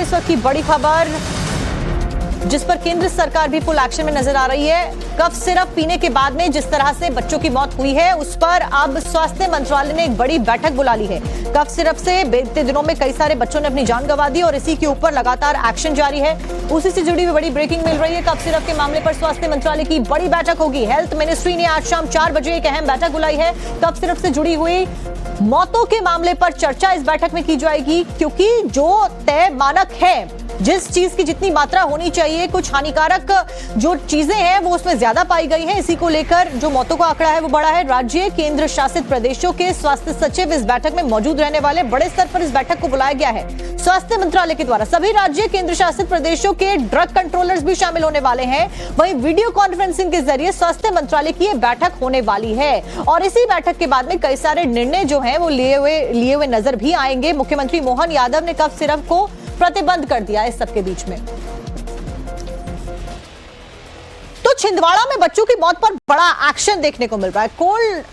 और इस वक्त की बड़ी खबर जिस पर केंद्र सरकार भी फुल एक्शन में नजर आ रही है। कफ सिरप पीने के बाद में जिस तरह से बच्चों की मौत हुई है उस पर अब स्वास्थ्य मंत्रालय ने एक बड़ी बैठक बुला ली है। कफ सिरप से बीते दिनों में कई सारे बच्चों ने अपनी जान गंवा दी और इसी के ऊपर लगातार एक्शन जारी है। उसी से जुड़ी हुई बड़ी ब्रेकिंग मिल रही है। कफ सिरप के मामले पर स्वास्थ्य मंत्रालय की बड़ी बैठक होगी। हेल्थ मिनिस्ट्री ने आज शाम 4 बजे एक अहम बैठक बुलाई है। कफ सिरप से जुड़ी हुई मौतों के मामले पर चर्चा इस बैठक में की जाएगी, क्योंकि जो तय मानक है, जिस चीज की जितनी मात्रा होनी चाहिए, कुछ हानिकारक जो चीजें हैं वो उसमें ज्यादा पाई गई हैं। इसी को लेकर जो मौतों का आंकड़ा है वो बढ़ा है। राज्य केंद्र शासित प्रदेशों के स्वास्थ्य सचिव इस बैठक में मौजूद रहने वाले। बड़े स्तर पर इस बैठक को बुलाया गया है। स्वास्थ्य मंत्रालय के द्वारा सभी राज्य केंद्र शासित प्रदेशों के ड्रग कंट्रोलर्स भी शामिल होने वाले हैं। वहीं वीडियो कॉन्फ्रेंसिंग के जरिए स्वास्थ्य मंत्रालय की यह बैठक होने वाली है और इसी बैठक के बाद में कई सारे निर्णय जो हैं वो लिए हुए नजर भी आएंगे। मुख्यमंत्री मोहन यादव ने कफ सिरप को प्रतिबंध कर दिया इस सबके बीच में। तो छिंदवाड़ा में बच्चों की मौत पर बड़ा एक्शन देखने को मिल रहा है। कोल्ड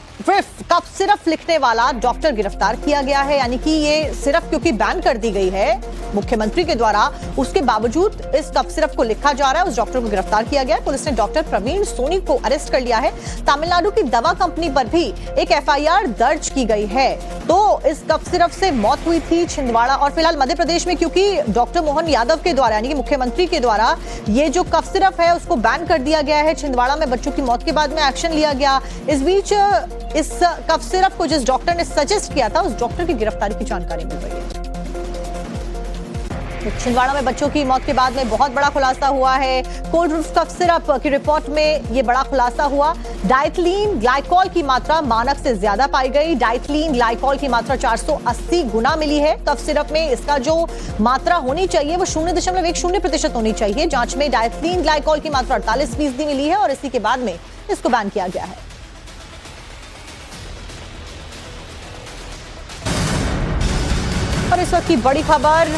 कफ सिरप लिखने वाला डॉक्टर गिरफ्तार किया गया है, यानी कि ये सिरप क्योंकि बैन कर दी गई है मुख्यमंत्री के द्वारा, उसके बावजूद इस कफ सिरप को लिखा जा रहा है। उस डॉक्टर को गिरफ्तार किया गया है। पुलिस ने डॉक्टर प्रवीण सोनी को अरेस्ट कर लिया है। तमिलनाडु की दवा कंपनी पर भी एक एफआईआर दर्ज की गई है। तो इस कफ सिरप से मौत हुई थी छिंदवाड़ा और फिलहाल मध्य प्रदेश में, क्योंकि डॉक्टर मोहन यादव के द्वारा यानी कि मुख्यमंत्री के द्वारा ये जो कफ सिरप है उसको बैन कर दिया गया है। छिंदवाड़ा में बच्चों की मौत के बाद में एक्शन लिया गया। इस बीच इस कफ सिरप को जिस डॉक्टर ने सजेस्ट किया था उस डॉक्टर की गिरफ्तारी की जानकारी मिल रही है। छिंदवाड़ा में बच्चों की मौत के बाद में बहुत बड़ा खुलासा हुआ है। कोल्ड रूफ कफ सिरप की रिपोर्ट में यह बड़ा खुलासा हुआ। डाइथिलीन ग्लाइकॉल की मात्रा मानक से ज्यादा पाई गई। डाइथिलीन ग्लाइकॉल की मात्रा 480 गुना मिली है। कफ सिरप में इसका जो मात्रा होनी चाहिए वो 0.10% होनी चाहिए। जांच में डाइथिलीन ग्लाइकॉल की मात्रा 48% मिली है और इसी के बाद में इसको बैन किया गया है। और इस वक्त की बड़ी खबर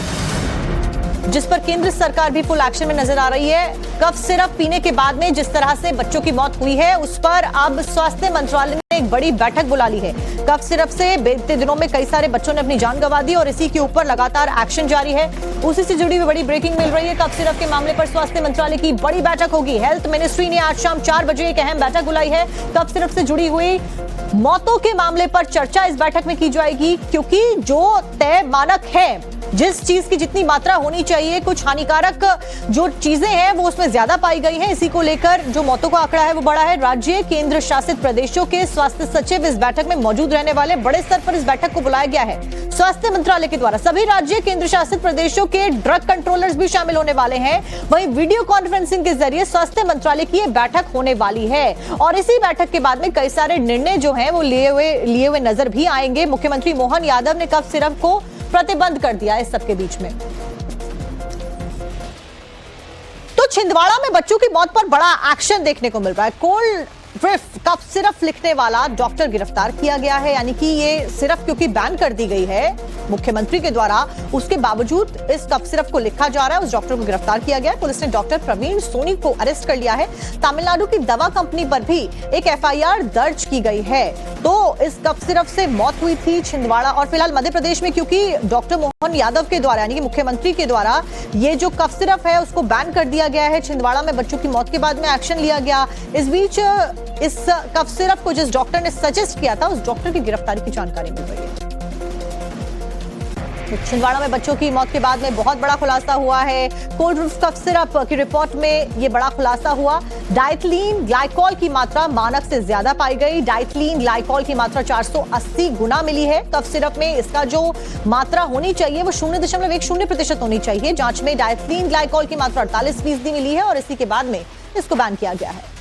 जिस पर केंद्र सरकार भी फुल एक्शन में नजर आ रही है। कफ सिरप पीने के बाद में जिस तरह से बच्चों की मौत हुई है उस पर अब स्वास्थ्य मंत्रालय ने एक बड़ी बैठक बुला ली है। कफ सिरप से बीते दिनों में कई सारे बच्चों ने अपनी जान गंवा दी और इसी के ऊपर लगातार एक्शन जारी है। उसी से जुड़ी हुई बड़ी ब्रेकिंग मिल रही है। कफ सिरप के मामले पर स्वास्थ्य मंत्रालय की बड़ी बैठक होगी। हेल्थ मिनिस्ट्री ने आज शाम 4 बजे एक अहम बैठक बुलाई है। कफ सिरप से जुड़ी हुई मौतों के मामले पर चर्चा इस बैठक में की जाएगी, क्योंकि जो तय मानक है, जिस चीज की जितनी मात्रा होनी चाहिए, कुछ हानिकारक जो चीजें हैं वो उसमें ज्यादा पाई गई हैं। इसी को लेकर जो मौतों का आंकड़ा है वो बढ़ा है। राज्य केंद्र शासित प्रदेशों के स्वास्थ्य सचिव इस बैठक में मौजूद रहने वाले। बड़े स्तर पर इस बैठक को बुलाया गया है। स्वास्थ्य मंत्रालय के द्वारा सभी राज्य केंद्र शासित प्रदेशों के ड्रग कंट्रोलर्स भी शामिल होने वाले हैं। वहीं वीडियो कॉन्फ्रेंसिंग के जरिए स्वास्थ्य मंत्रालय की यह बैठक होने वाली है और इसी बैठक के बाद में कई सारे निर्णय जो हैं वो लिए हुए नजर भी आएंगे। मुख्यमंत्री मोहन यादव ने कफ सिरप को प्रतिबंध कर दिया इस सबके बीच में। तो छिंदवाड़ा में बच्चों की मौत पर बड़ा एक्शन देखने को मिल रहा है। कोल्ड कफ सिरप लिखने वाला डॉक्टर गिरफ्तार किया गया है, यानी कि ये सिरप क्योंकि बैन कर दी गई है मुख्यमंत्री के द्वारा, उसके बावजूद इस कफ सिरप को लिखा जा रहा है। उस डॉक्टर को गिरफ्तार किया गया है। पुलिस ने डॉक्टर प्रवीण सोनी को अरेस्ट कर लिया है। तमिलनाडु की दवा कंपनी पर भी एक एफआईआर दर्ज की गई है। तो इस कफ सिरप से मौत हुई थी छिंदवाड़ा और फिलहाल मध्य प्रदेश में, क्योंकि डॉक्टर मोहन यादव के द्वारा यानी कि मुख्यमंत्री के द्वारा ये जो कफ सिरप है उसको बैन कर दिया गया है। छिंदवाड़ा में बच्चों की मौत के बाद में एक्शन लिया गया। इस बीच इस कफ सिरप को जिस डॉक्टर ने सजेस्ट किया था उस डॉक्टर की गिरफ्तारी की जानकारी मिल रही है। छिंदवाड़ा में बच्चों की मौत के बाद में बहुत बड़ा खुलासा हुआ है। कोल्ड रूफ कफ सिरप की रिपोर्ट में यह बड़ा खुलासा हुआ। डाइथिलीन ग्लाइकॉल की मात्रा मानक से ज्यादा पाई गई। डाइथिलीन ग्लाइकॉल की मात्रा 480 गुना मिली है। कफ सिरप में इसका जो मात्रा होनी चाहिए वो 0.10% होनी चाहिए। जांच में डाइथिलीन ग्लाइकॉल की मात्रा 48% मिली है और इसी के बाद में इसको बैन किया गया है।